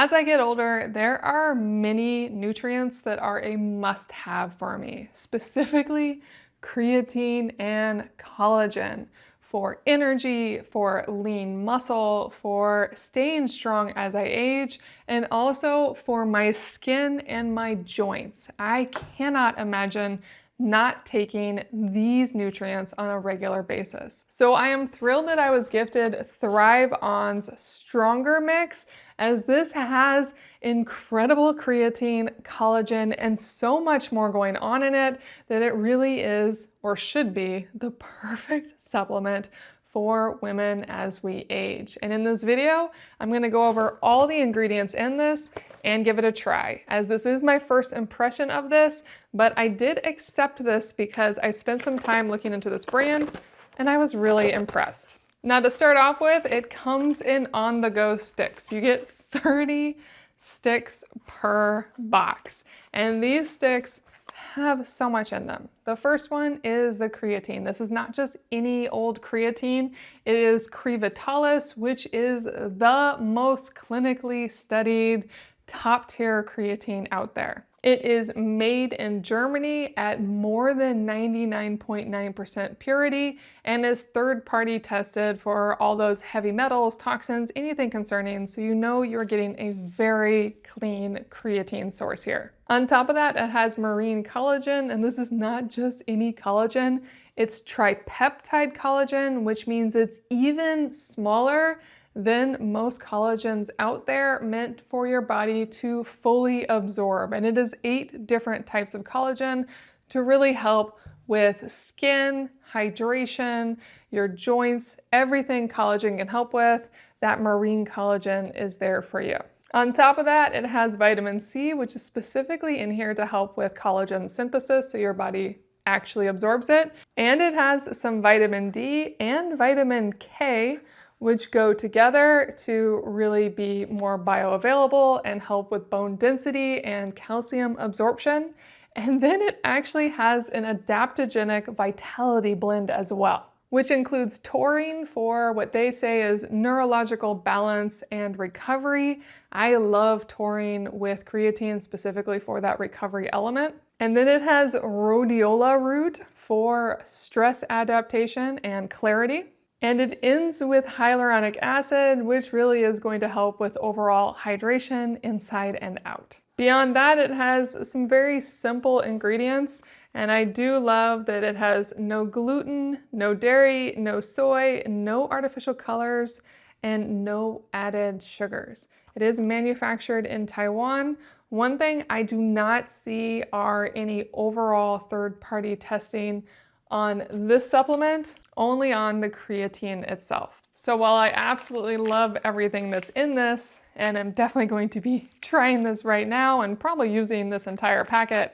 As I get older, there are many nutrients that are a must-have for me, specifically creatine and collagen for energy, for lean muscle, for staying strong as I age, and also for my skin and my joints. I cannot imagine not taking these nutrients on a regular basis. So I am thrilled that I was gifted ThriveOn's Stronger Mix, as this has incredible creatine, collagen, and so much more going on in it that it really is, or should be, the perfect supplement for women as we age. And in this video, I'm gonna go over all the ingredients in this and give it a try, as this is my first impression of this, but I did accept this because I spent some time looking into this brand and I was really impressed. Now to start off with, it comes in on-the-go sticks. You get 30 sticks per box, and these sticks have so much in them. The first one is the creatine. This is not just any old creatine. It is Creavitalis, which is the most clinically studied top-tier creatine out there. It is made in Germany at more than 99.9% purity and is third-party tested for all those heavy metals, toxins, anything concerning, so you know you're getting a very clean creatine source here. On top of that, it has marine collagen, and this is not just any collagen. It's tripeptide collagen, which means it's even smaller than most collagens out there, meant for your body to fully absorb. And it is 8 different types of collagen to really help with skin, hydration, your joints, everything collagen can help with. That marine collagen is there for you. On top of that, it has vitamin C, which is specifically in here to help with collagen synthesis so your body actually absorbs it. And it has some vitamin D and vitamin K, which go together to really be more bioavailable and help with bone density and calcium absorption. And then it actually has an adaptogenic vitality blend as well, which includes taurine for what they say is neurological balance and recovery. I love taurine with creatine specifically for that recovery element. And then it has rhodiola root for stress adaptation and clarity. And it ends with hyaluronic acid, which really is going to help with overall hydration inside and out. Beyond that, it has some very simple ingredients, and I do love that it has no gluten, no dairy, no soy, no artificial colors, and no added sugars. It is manufactured in Taiwan. One thing I do not see are any overall third-party testing on this supplement, only on the creatine itself. So while I absolutely love everything that's in this, and I'm definitely going to be trying this right now and probably using this entire packet,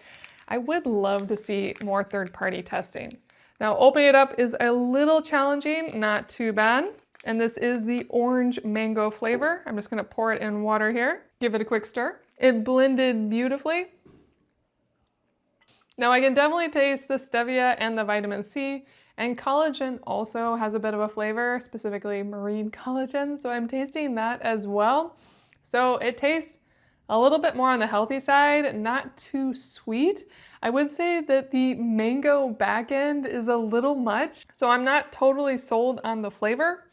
I would love to see more third-party testing. Now opening it up is a little challenging, not too bad. And this is the orange mango flavor. I'm just gonna pour it in water here, give it a quick stir. It blended beautifully. Now I can definitely taste the stevia and the vitamin C, and collagen also has a bit of a flavor, specifically marine collagen, so I'm tasting that as well. So it tastes a little bit more on the healthy side, not too sweet. I would say that the mango back end is a little much, so I'm not totally sold on the flavor,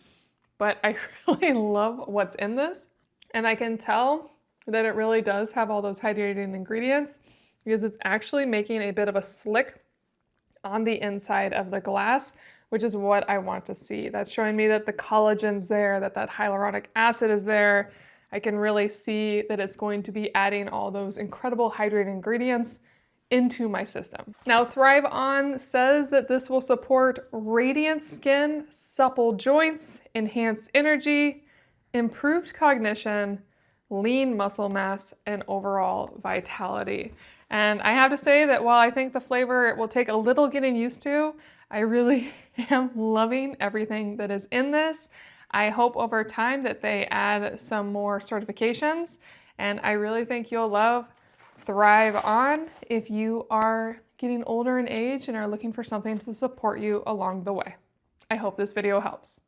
but I really love what's in this. And I can tell that it really does have all those hydrating ingredients, because it's actually making a bit of a slick on the inside of the glass, which is what I want to see. That's showing me that the collagen's there, that hyaluronic acid is there. I can really see that it's going to be adding all those incredible hydrating ingredients into my system. Now, ThriveOn says that this will support radiant skin, supple joints, enhanced energy, improved cognition, lean muscle mass, and overall vitality. And I have to say that while I think the flavor will take a little getting used to, I really am loving everything that is in this. I hope over time that they add some more certifications, and I really think you'll love ThriveOn if you are getting older in age and are looking for something to support you along the way. I hope this video helps.